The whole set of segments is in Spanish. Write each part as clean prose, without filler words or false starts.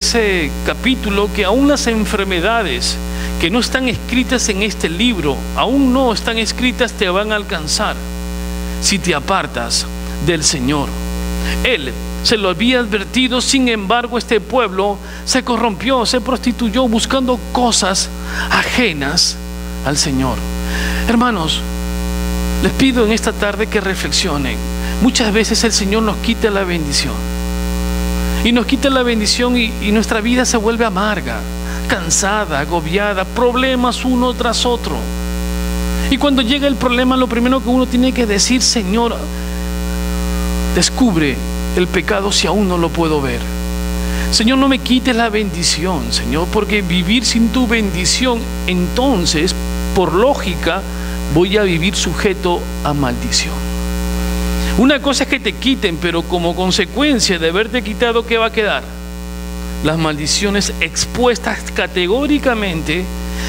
ese capítulo que aún las enfermedades que no están escritas en este libro, aún no están escritas, te van a alcanzar si te apartas del Señor. Él se lo había advertido, sin embargo este pueblo se corrompió, se prostituyó buscando cosas ajenas al Señor. Hermanos, les pido en esta tarde que reflexionen. Muchas veces el Señor nos quita la bendición, y nos quita la bendición y nuestra vida se vuelve amarga, cansada, agobiada, problemas uno tras otro. Y cuando llega el problema, lo primero que uno tiene que decir: Señor, descubre el pecado si aún no lo puedo ver. Señor, no me quites la bendición, Señor, porque vivir sin tu bendición, entonces, por lógica, voy a vivir sujeto a maldición. Una cosa es que te quiten, pero como consecuencia de haberte quitado, ¿qué va a quedar? Las maldiciones expuestas categóricamente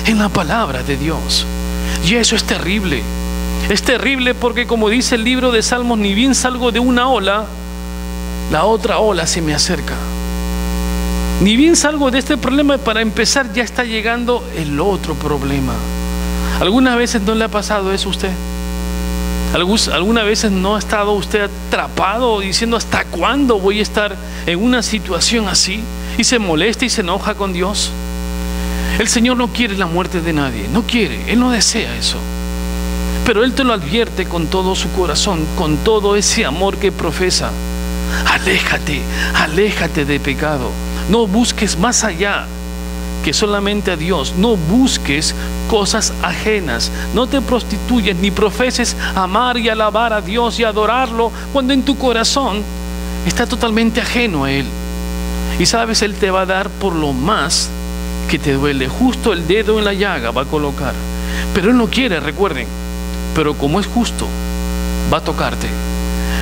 en la palabra de Dios. Y eso es terrible. Es terrible porque, como dice el libro de Salmos, ni bien salgo de una ola, la otra ola se me acerca. Ni bien salgo de este problema, para empezar ya está llegando el otro problema. ¿Algunas veces no le ha pasado eso a usted? ¿Algunas veces no ha estado usted atrapado diciendo: ¿hasta cuándo voy a estar en una situación así? Y se molesta y se enoja con Dios. El Señor no quiere la muerte de nadie, no quiere, Él no desea eso. Pero Él te lo advierte con todo su corazón, con todo ese amor que profesa. Aléjate, aléjate de pecado. No busques más allá que solamente a Dios. No busques cosas ajenas. No te prostituyes ni profeses amar y alabar a Dios y adorarlo cuando en tu corazón está totalmente ajeno a Él. Y sabes, Él te va a dar por lo más que te duele. Justo el dedo en la llaga va a colocar. Pero Él no quiere, recuerden. Pero como es justo, va a tocarte.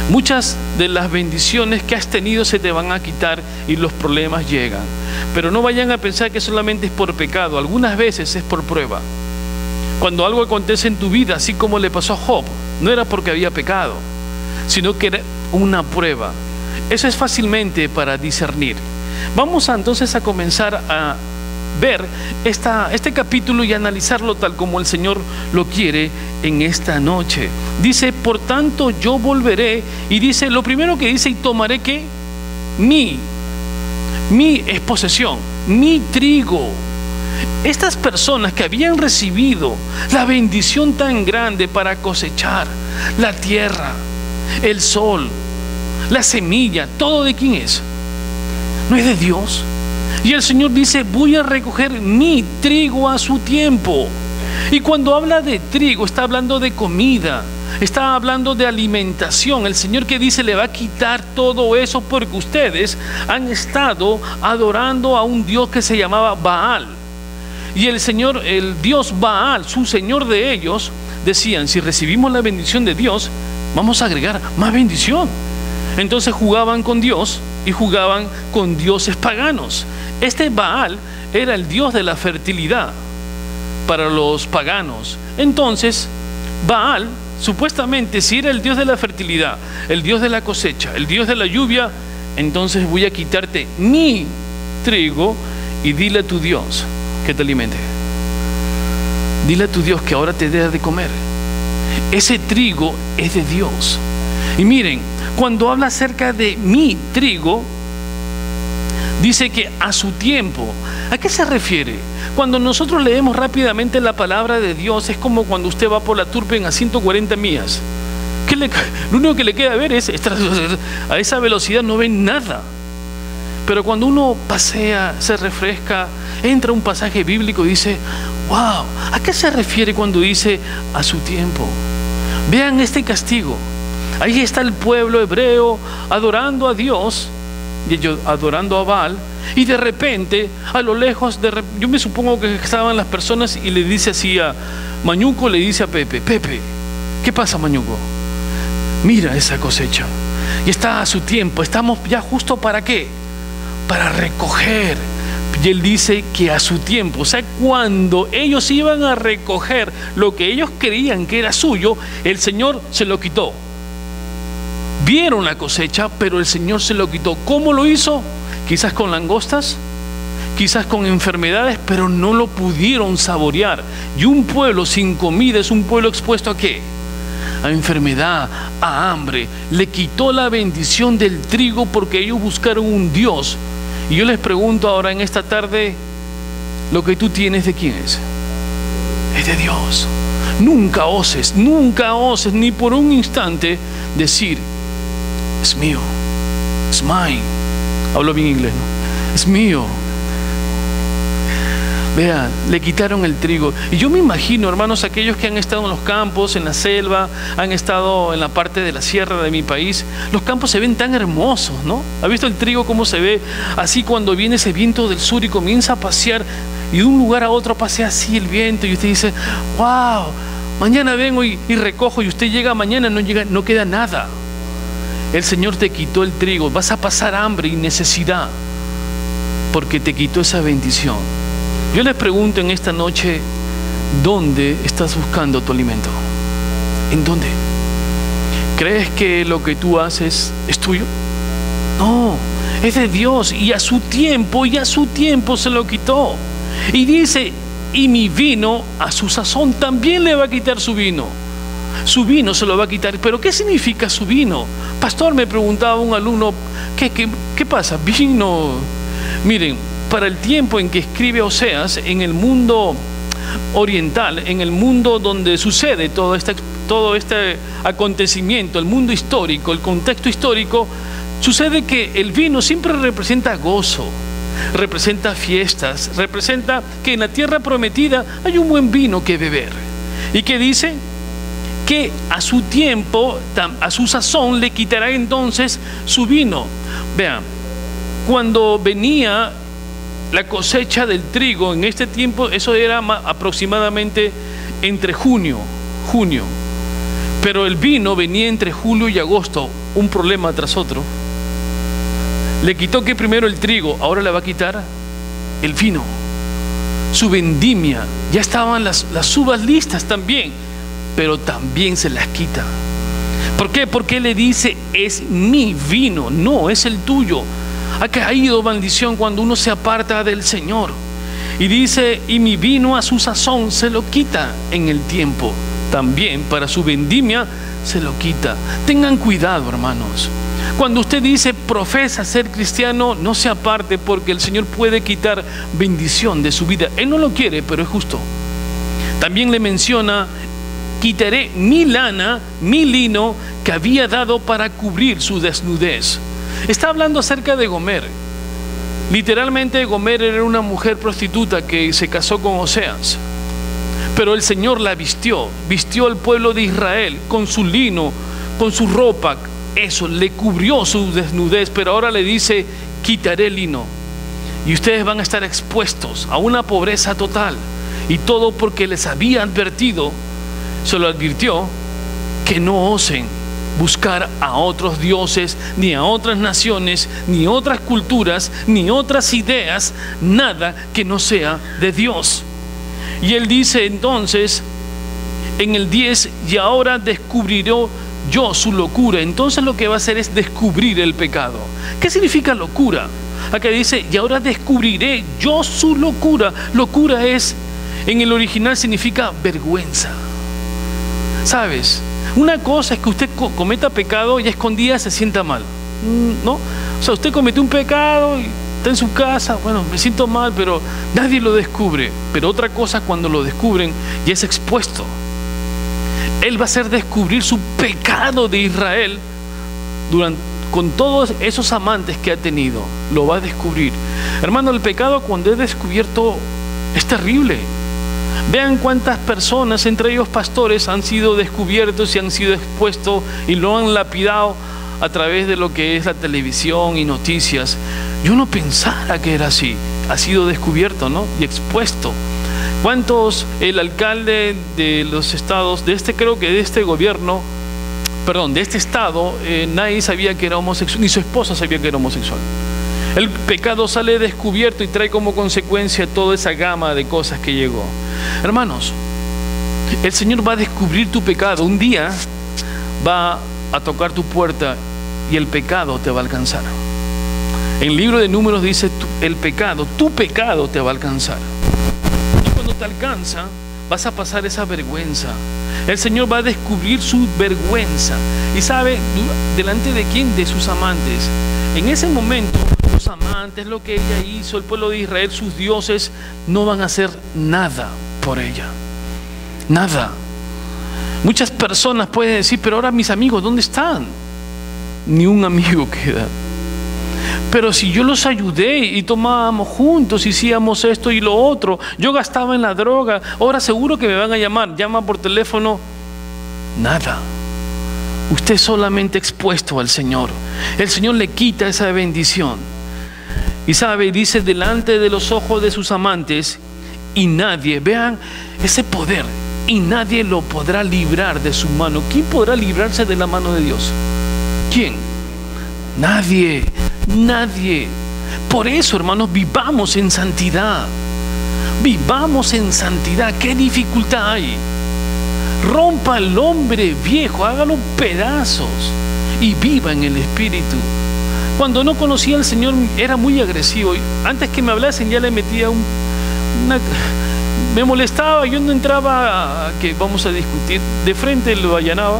Muchas de las bendiciones que has tenido se te van a quitar y los problemas llegan. Pero no vayan a pensar que solamente es por pecado. Algunas veces es por prueba. Cuando algo acontece en tu vida, así como le pasó a Job, no era porque había pecado, sino que era una prueba. Eso es fácilmente para discernir. Vamos entonces a comenzar a ver este capítulo y analizarlo tal como el Señor lo quiere en esta noche. Dice: por tanto yo volveré, y dice, lo primero que dice: y tomaré ¿qué? Mi es posesión, mi trigo. Estas personas que habían recibido la bendición tan grande para cosechar, la tierra, el sol, la semilla, ¿todo de quién es? ¿No es de Dios? Y el Señor dice: voy a recoger mi trigo a su tiempo. Y cuando habla de trigo, está hablando de comida, está hablando de alimentación. El Señor, que dice, le va a quitar todo eso porque ustedes han estado adorando a un Dios que se llamaba Baal. Y el Señor, el Dios Baal, su Señor de ellos, decían: si recibimos la bendición de Dios, vamos a agregar más bendición. Entonces jugaban con Dios y jugaban con dioses paganos. Este Baal era el dios de la fertilidad para los paganos. Entonces Baal, supuestamente, si era el dios de la fertilidad, el dios de la cosecha, el dios de la lluvia, entonces voy a quitarte mi trigo y dile a tu Dios que te alimente. Dile a tu Dios que ahora te dé de comer. Ese trigo es de Dios. Y miren, cuando habla acerca de mi trigo, dice que a su tiempo. ¿A qué se refiere? Cuando nosotros leemos rápidamente la palabra de Dios, es como cuando usted va por la Turpen a 140 millas. Lo único que le queda ver es, a esa velocidad no ven nada. Pero cuando uno pasea, se refresca, entra un pasaje bíblico y dice: wow, ¿a qué se refiere cuando dice a su tiempo? Vean este castigo. Ahí está el pueblo hebreo adorando a Dios y ellos adorando a Baal, y de repente, a lo lejos, yo me supongo que estaban las personas, y le dice así a Mañuco, le dice a Pepe: Pepe, ¿qué pasa, Mañuco? Mira esa cosecha, y está a su tiempo, estamos ya justo ¿para qué? Para recoger. Y él dice que a su tiempo, o sea, cuando ellos iban a recoger lo que ellos creían que era suyo, el Señor se lo quitó. Vieron la cosecha, pero el Señor se lo quitó. ¿Cómo lo hizo? Quizás con langostas, quizás con enfermedades, pero no lo pudieron saborear. Y un pueblo sin comida es un pueblo expuesto ¿a qué? A enfermedad, a hambre. Le quitó la bendición del trigo porque ellos buscaron un Dios. Y yo les pregunto ahora en esta tarde, ¿lo que tú tienes de quién es? Es de Dios. Nunca oses ni por un instante decir, es mío, es mine. Hablo bien inglés, ¿no? Es mío. Vean, le quitaron el trigo. Y yo me imagino, hermanos, aquellos que han estado en los campos, en la selva, han estado en la parte de la sierra de mi país, los campos se ven tan hermosos, ¿no? ¿Ha visto el trigo cómo se ve? Así cuando viene ese viento del sur y comienza a pasear, y de un lugar a otro pasea así el viento, y usted dice, wow, mañana vengo y recojo, y usted llega mañana, no queda nada. El Señor te quitó el trigo, vas a pasar hambre y necesidad, porque te quitó esa bendición. Yo les pregunto en esta noche, ¿dónde estás buscando tu alimento? ¿En dónde? ¿Crees que lo que tú haces es tuyo? No, es de Dios, y a su tiempo se lo quitó. Y dice, y mi vino a su sazón también le va a quitar su vino. Su vino se lo va a quitar. ¿Pero qué significa su vino? Pastor, me preguntaba un alumno, ¿qué pasa? Vino. Miren, para el tiempo en que escribe Oseas, en el mundo oriental, en el mundo donde sucede todo este acontecimiento, el mundo histórico, el contexto histórico, sucede que el vino siempre representa gozo, representa fiestas, representa que en la tierra prometida hay un buen vino que beber. ¿Y qué dice? Que a su tiempo, a su sazón, le quitará entonces su vino. Vean, cuando venía la cosecha del trigo en este tiempo, eso era aproximadamente entre junio, pero el vino venía entre julio y agosto, un problema tras otro. Le quitó que primero el trigo, ahora le va a quitar el vino, su vendimia. Ya estaban las uvas listas también, pero también se las quita. ¿Por qué? Porque le dice, es mi vino, no es el tuyo. Ha caído maldición cuando uno se aparta del Señor. Y dice, y mi vino a su sazón se lo quita en el tiempo. También para su vendimia se lo quita. Tengan cuidado, hermanos. Cuando usted dice, profesa ser cristiano, no se aparte, porque el Señor puede quitar bendición de su vida. Él no lo quiere, pero es justo. También le menciona, quitaré mi lana, mi lino, que había dado para cubrir su desnudez. Está hablando acerca de Gomer. Literalmente Gomer era una mujer prostituta que se casó con Oseas, pero el Señor la vistió al pueblo de Israel con su lino, con su ropa. Eso le cubrió su desnudez, pero ahora le dice, quitaré el lino y ustedes van a estar expuestos a una pobreza total. Y todo porque les había advertido, se lo advirtió, que no osen buscar a otros dioses, ni a otras naciones, ni otras culturas, ni otras ideas, nada que no sea de Dios. Y él dice entonces en el 10, y ahora descubriré yo su locura. Entonces lo que va a hacer es descubrir el pecado. ¿Qué significa locura? Acá dice, y ahora descubriré yo su locura. Locura es, en el original significa vergüenza. ¿Sabes? Una cosa es que usted cometa pecado y a escondidas se sienta mal, ¿no? O sea, usted cometió un pecado y está en su casa, bueno, me siento mal, pero nadie lo descubre. Pero otra cosa cuando lo descubren y es expuesto. Él va a hacer descubrir su pecado de Israel con todos esos amantes que ha tenido. Lo va a descubrir. Hermano, el pecado cuando es descubierto es terrible. Vean cuántas personas, entre ellos pastores, han sido descubiertos y han sido expuestos y lo han lapidado a través de lo que es la televisión y noticias. Yo no pensara que era así. Ha sido descubierto, ¿no? Y expuesto. ¿Cuántos el alcalde de los estados, de este gobierno, de este estado, nadie sabía que era homosexual, ni su esposa sabía que era homosexual? El pecado sale descubierto y trae como consecuencia toda esa gama de cosas que llegó. Hermanos, el Señor va a descubrir tu pecado. Un día va a tocar tu puerta y el pecado te va a alcanzar. En el libro de Números dice, el pecado, tu pecado te va a alcanzar. Y cuando te alcanza, vas a pasar esa vergüenza. El Señor va a descubrir su vergüenza. ¿Y sabe delante de quién? De sus amantes. En ese momento, los amantes, lo que ella hizo, el pueblo de Israel, sus dioses, no van a hacer nada por ella. Nada. Muchas personas pueden decir, pero ahora mis amigos, ¿dónde están? Ni un amigo queda. Pero si yo los ayudé y tomábamos juntos, hacíamos esto y lo otro, yo gastaba en la droga, ahora seguro que me van a llamar, llama por teléfono. Nada. Usted es solamente expuesto al Señor. El Señor le quita esa bendición. Y sabe, dice, delante de los ojos de sus amantes, y nadie, vean ese poder, y nadie lo podrá librar de su mano. ¿Quién podrá librarse de la mano de Dios? ¿Quién? Nadie, nadie. Por eso, hermanos, vivamos en santidad. Vivamos en santidad. ¿Qué dificultad hay? Rompa al hombre viejo, hágalo pedazos y viva en el Espíritu. Cuando no conocía al Señor era muy agresivo. Antes que me hablasen ya le metía me molestaba, yo no entraba a que vamos a discutir. De frente lo allanaba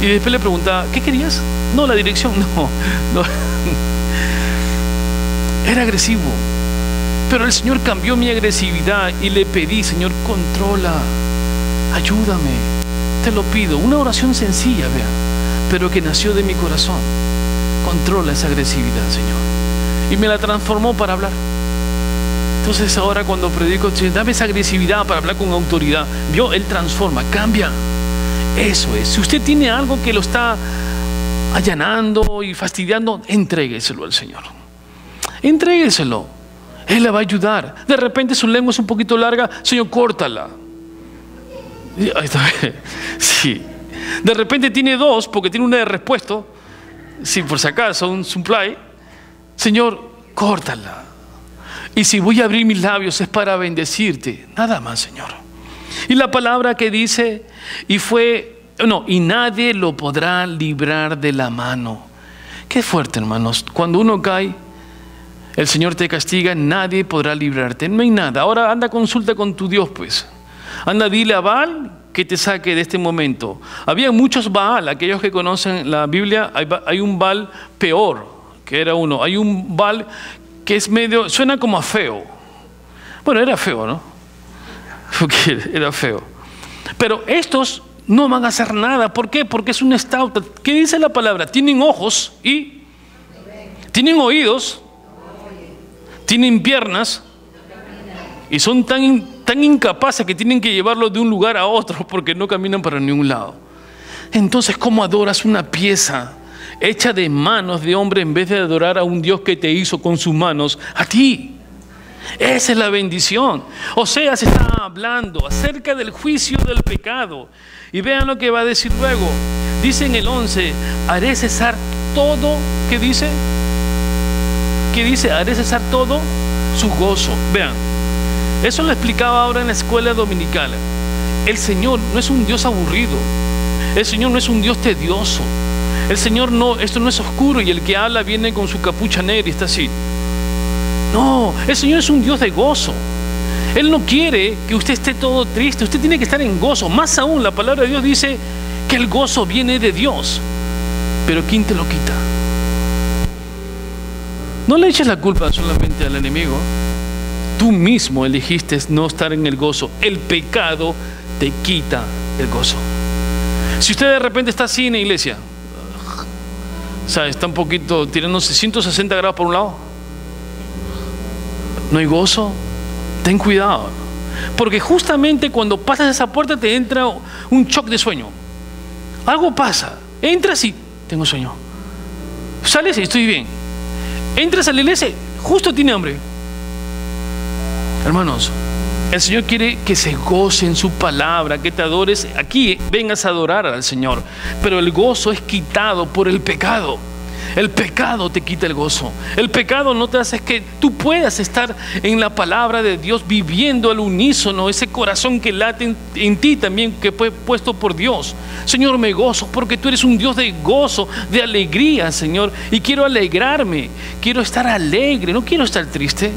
y después le preguntaba, ¿qué querías? No, la dirección, no. Era agresivo. Pero el Señor cambió mi agresividad y le pedí, Señor, controla, ayúdame, te lo pido. Una oración sencilla, vean, pero que nació de mi corazón. Controla esa agresividad, Señor. Y me la transformó para hablar. Entonces ahora cuando predico, dame esa agresividad para hablar con autoridad. Vio, Él transforma, cambia. Eso es. Si usted tiene algo que lo está allanando y fastidiando, entrégueselo al Señor. Entrégueselo. Él le va a ayudar. De repente su lengua es un poquito larga, Señor, córtala. Ahí está. Sí. De repente tiene dos, porque tiene una de repuesto. Si por si acaso, un supply. Señor, córtala. Y si voy a abrir mis labios es para bendecirte. Nada más, Señor. Y la palabra que dice, y nadie lo podrá librar de la mano. Qué fuerte, hermanos. Cuando uno cae, el Señor te castiga, nadie podrá librarte. No hay nada. Ahora anda, consulta con tu Dios, pues. Anda, dile a Baal que te saque de este momento. Había muchos Baal. Aquellos que conocen la Biblia, hay un Baal peor, que era uno. Hay un Baal que es medio, suena como a feo. Bueno, era feo, ¿no? Porque era feo. Pero estos no van a hacer nada. ¿Por qué? Porque es un estauta. ¿Qué dice la palabra? Tienen ojos y tienen oídos, tienen piernas y son tan incapaces que tienen que llevarlo de un lugar a otro porque no caminan para ningún lado. Entonces, ¿cómo adoras una pieza hecha de manos de hombre en vez de adorar a un Dios que te hizo con sus manos a ti? Esa es la bendición. Oseas está hablando acerca del juicio del pecado. Y vean lo que va a decir luego. Dice en el 11, haré cesar todo. ¿Qué dice? ¿Qué dice? Haré cesar todo su gozo. Vean, eso lo explicaba ahora en la escuela dominical. El Señor no es un Dios aburrido. El Señor no es un Dios tedioso. El Señor no, esto no es oscuro y el que habla viene con su capucha negra y está así. No, el Señor es un Dios de gozo. Él no quiere que usted esté todo triste. Usted tiene que estar en gozo. Más aún, la palabra de Dios dice que el gozo viene de Dios. Pero ¿quién te lo quita? No le eches la culpa solamente al enemigo. Tú mismo elegiste no estar en el gozo. El pecado te quita el gozo. Si usted de repente está así en la iglesia, o sea, está un poquito tirándose 160 grados por un lado, no hay gozo, ten cuidado. Porque justamente cuando pasas esa puerta te entra un shock de sueño. Algo pasa. Entras y tengo sueño. Sales y estoy bien. Entras a la iglesia, justo tiene hambre. Hermanos, el Señor quiere que se goce en su palabra, que te adores. Aquí vengas a adorar al Señor. Pero el gozo es quitado por el pecado. El pecado te quita el gozo. El pecado no te hace que tú puedas estar en la palabra de Dios, viviendo al unísono, ese corazón que late en ti también, que fue puesto por Dios. Señor, me gozo porque tú eres un Dios de gozo, de alegría, Señor. Y quiero alegrarme, quiero estar alegre, no quiero estar triste,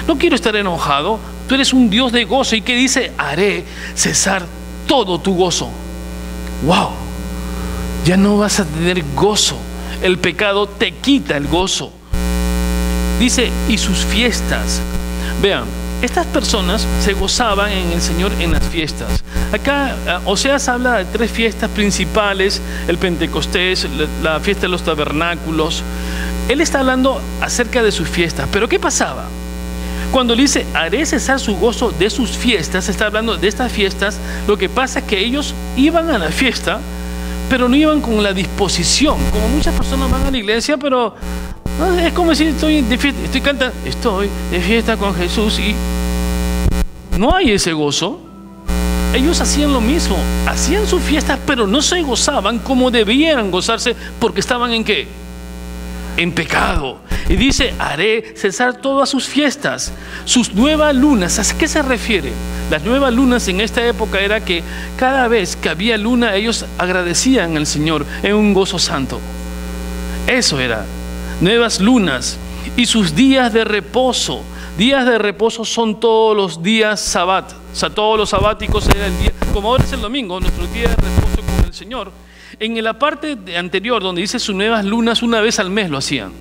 no quiero estar enojado. Tú eres un Dios de gozo. ¿Y qué dice? Haré cesar todo tu gozo. ¡Wow! Ya no vas a tener gozo. El pecado te quita el gozo. Dice, y sus fiestas. Vean, estas personas se gozaban en el Señor en las fiestas. Acá Oseas habla de 3 fiestas principales: el Pentecostés, la fiesta de los tabernáculos. Él está hablando acerca de sus fiestas. Pero ¿qué pasaba? Cuando le dice, haré cesar su gozo de sus fiestas, está hablando de estas fiestas. Lo que pasa es que ellos iban a la fiesta, pero no iban con la disposición. Como muchas personas van a la iglesia, pero es como si estoy de fiesta, estoy cantando, estoy de fiesta con Jesús, y no hay ese gozo. Ellos hacían lo mismo, hacían sus fiestas, pero no se gozaban como debían gozarse, porque estaban ¿en qué? En pecado. Y dice, haré cesar todas sus fiestas, sus nuevas lunas. ¿A qué se refiere? Las nuevas lunas en esta época era que cada vez que había luna, ellos agradecían al Señor en un gozo santo. Eso era, nuevas lunas. Y sus días de reposo. Días de reposo son todos los días sabat. O sea, todos los sabáticos era el día, como ahora es el domingo, nuestro día de reposo con el Señor. En la parte anterior, donde dice sus nuevas lunas, una vez al mes lo hacían.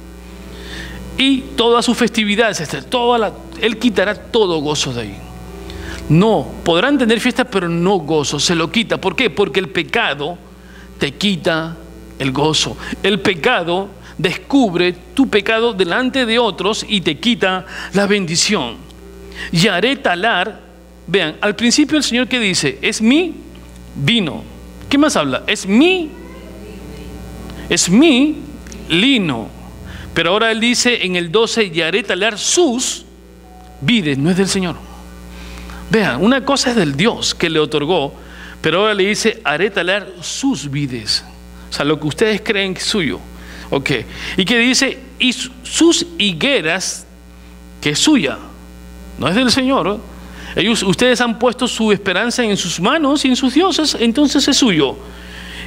Y todas sus festividades, Él quitará todo gozo de ahí. No, podrán tener fiestas, pero no gozo, se lo quita. ¿Por qué? Porque el pecado te quita el gozo. El pecado descubre tu pecado delante de otros y te quita la bendición. Y haré talar, vean, al principio el Señor, ¿qué dice? Es mi vino. ¿Qué más habla? Es mi lino. Pero ahora Él dice en el 12, y haré talar sus vides. No es del Señor. Vean, una cosa es del Dios que le otorgó, pero ahora le dice, haré talar sus vides. O sea, lo que ustedes creen que es suyo. Ok. Y que dice, y sus higueras, que es suya. No es del Señor. Ustedes han puesto su esperanza en sus manos y en sus dioses, entonces es suyo.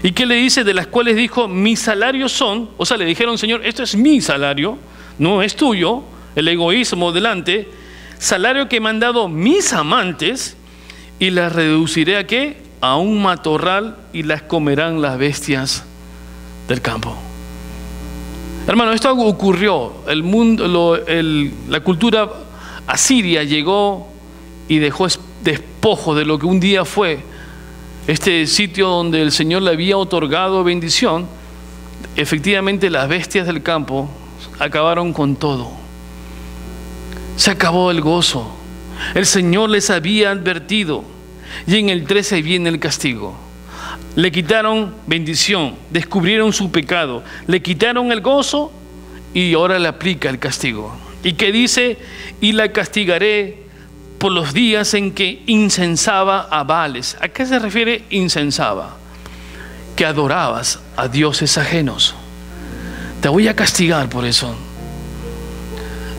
¿Y qué le dice? De las cuales dijo, mis salarios son, o sea, le dijeron, Señor, esto es mi salario, no es tuyo, el egoísmo delante, salario que me han dado mis amantes, y las reduciré ¿a qué? A un matorral, y las comerán las bestias del campo. Hermano, esto ocurrió. El mundo, la cultura asiria llegó y dejó despojo de lo que un día fue este sitio donde el Señor le había otorgado bendición. Efectivamente, las bestias del campo acabaron con todo. Se acabó el gozo. El Señor les había advertido, y en el 13 viene el castigo. Le quitaron bendición, descubrieron su pecado, le quitaron el gozo, y ahora le aplica el castigo. Y que dice, y la castigaré por los días en que incensaba a Baales. ¿A qué se refiere incensaba? Que adorabas a dioses ajenos. Te voy a castigar por eso.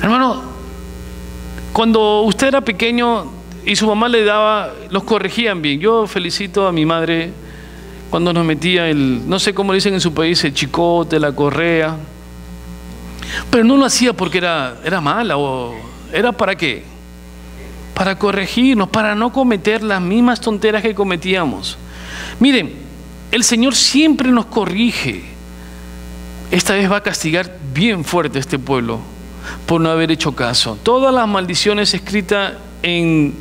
Hermano, cuando usted era pequeño y su mamá le daba, los corregían bien. Yo felicito a mi madre cuando nos metía no sé cómo le dicen en su país, el chicote, la correa. Pero no lo hacía porque era mala, o era ¿para qué? Para corregirnos, para no cometer las mismas tonteras que cometíamos. Miren, el Señor siempre nos corrige. Esta vez va a castigar bien fuerte a este pueblo por no haber hecho caso. Todas las maldiciones escritas en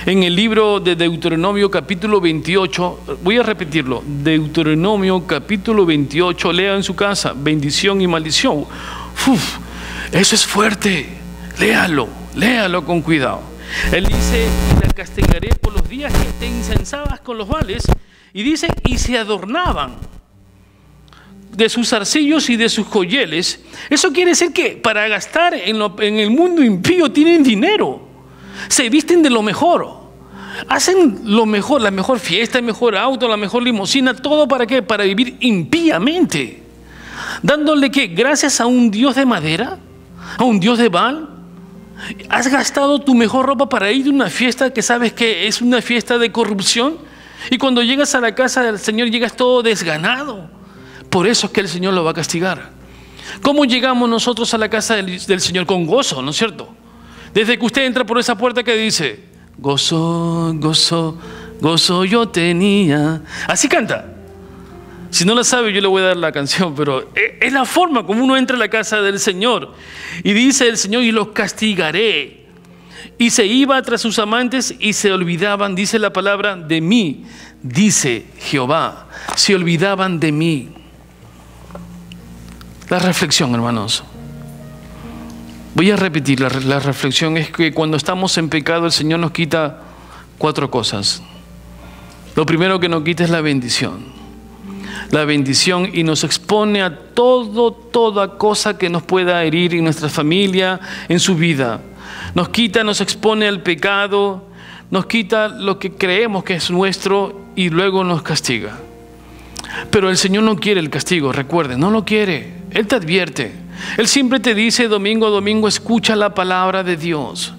el libro de Deuteronomio capítulo 28, voy a repetirlo, Deuteronomio capítulo 28, lea en su casa, bendición y maldición. Uf, eso es fuerte, léalo con cuidado. Él dice, la castigaré por los días que te incensabas con los Baales, y dice, y se adornaban de sus arcillos y de sus joyeles. Eso quiere decir que para gastar en el mundo impío tienen dinero, se visten de lo mejor, hacen lo mejor, la mejor fiesta, el mejor auto, la mejor limusina, todo ¿para qué? Para vivir impíamente. ¿Dándole qué? ¿Gracias a un Dios de madera? ¿A un Dios de Baal? ¿Has gastado tu mejor ropa para ir a una fiesta que sabes que es una fiesta de corrupción? Y cuando llegas a la casa del Señor llegas todo desganado. Por eso es que el Señor lo va a castigar. ¿Cómo llegamos nosotros a la casa del Señor? Con gozo, ¿no es cierto? Desde que usted entra por esa puerta que dice, gozo, gozo, gozo yo tenía. Así canta. Si no la sabe, yo le voy a dar la canción, pero es la forma como uno entra a la casa del Señor. Y dice el Señor, y los castigaré. Y se iba tras sus amantes y se olvidaban, dice la palabra, de mí, dice Jehová. Se olvidaban de mí. La reflexión, hermanos. Voy a repetir, la reflexión es que cuando estamos en pecado, el Señor nos quita 4 cosas. Lo primero que nos quita es la bendición. La bendición, y nos expone a toda cosa que nos pueda herir en nuestra familia, en su vida. Nos quita, nos expone al pecado, nos quita lo que creemos que es nuestro y luego nos castiga. Pero el Señor no quiere el castigo, recuerden, no lo quiere. Él te advierte. Él siempre te dice domingo a domingo, escucha la palabra de Dios.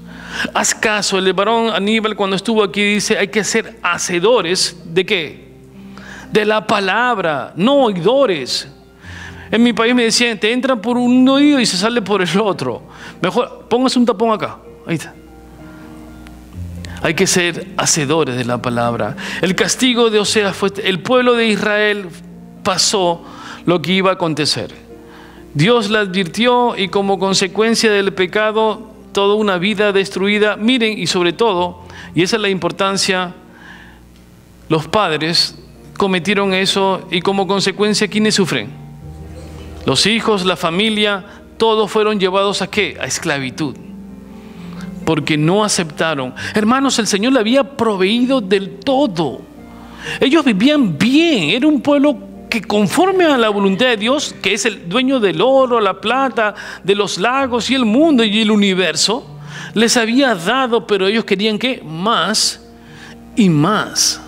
Haz caso. El varón Aníbal, cuando estuvo aquí, dice, hay que ser hacedores ¿de qué? De la palabra, no oidores. En mi país me decían, te entra por un oído y se sale por el otro. Mejor, póngase un tapón acá. Ahí está. Hay que ser hacedores de la palabra. El castigo de Oseas fue, el pueblo de Israel pasó lo que iba a acontecer. Dios la advirtió y como consecuencia del pecado, toda una vida destruida. Miren, y sobre todo, y esa es la importancia, los padres cometieron eso y como consecuencia, ¿quiénes sufren? Los hijos, la familia, todos fueron llevados ¿a qué? A esclavitud. Porque no aceptaron. Hermanos, el Señor le había proveído del todo. Ellos vivían bien. Era un pueblo que conforme a la voluntad de Dios, que es el dueño del oro, la plata, de los lagos y el mundo y el universo, les había dado, pero ellos querían ¿qué? Más y más.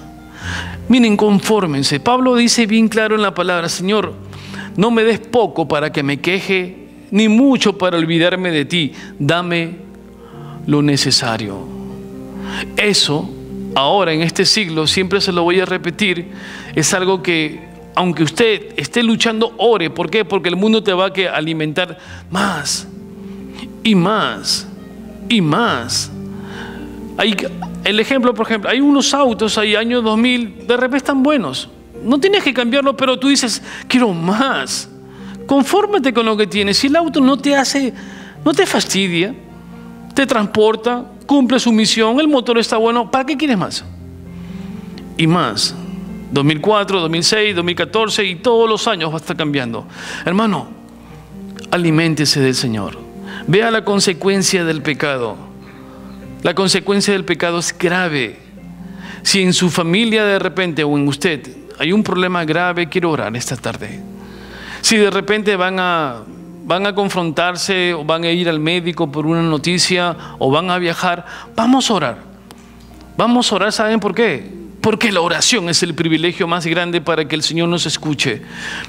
Miren, confórmense. Pablo dice bien claro en la palabra, Señor, no me des poco para que me queje, ni mucho para olvidarme de ti. Dame lo necesario. Eso, ahora en este siglo, siempre se lo voy a repetir, es algo que, aunque usted esté luchando, ore. ¿Por qué? Porque el mundo te va a alimentar más y más y más. El ejemplo, por ejemplo, hay unos autos, hay años 2000, de repente están buenos. No tienes que cambiarlo, pero tú dices, quiero más. Confórmate con lo que tienes. Si el auto no te fastidia, te transporta, cumple su misión, el motor está bueno, ¿para qué quieres más? Y más. 2004, 2006, 2014 y todos los años va a estar cambiando. Hermano, aliméntese del Señor. Vea la consecuencia del pecado. La consecuencia del pecado es grave. Si en su familia de repente o en usted hay un problema grave, quiero orar esta tarde. Si de repente van a confrontarse o van a ir al médico por una noticia o van a viajar, vamos a orar. Vamos a orar, ¿saben por qué? Porque la oración es el privilegio más grande para que el Señor nos escuche.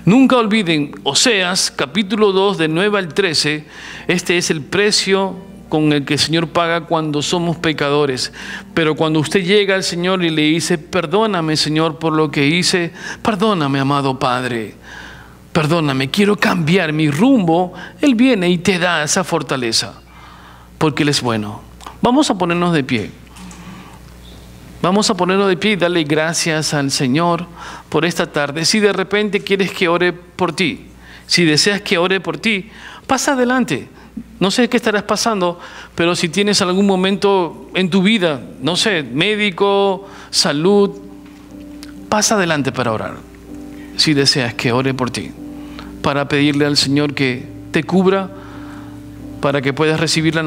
Nunca olviden, Oseas, capítulo 2, del 9 al 13, este es el precio con el que el Señor paga cuando somos pecadores. Pero cuando usted llega al Señor y le dice, perdóname, Señor, por lo que hice, perdóname, amado Padre, perdóname, quiero cambiar mi rumbo, Él viene y te da esa fortaleza, porque Él es bueno. Vamos a ponernos de pie. Vamos a ponernos de pie y darle gracias al Señor por esta tarde. Si de repente quieres que ore por ti, si deseas que ore por ti, pasa adelante. No sé qué estarás pasando, pero si tienes algún momento en tu vida, no sé, médico, salud, pasa adelante para orar. Si deseas que ore por ti, para pedirle al Señor que te cubra, para que puedas recibir la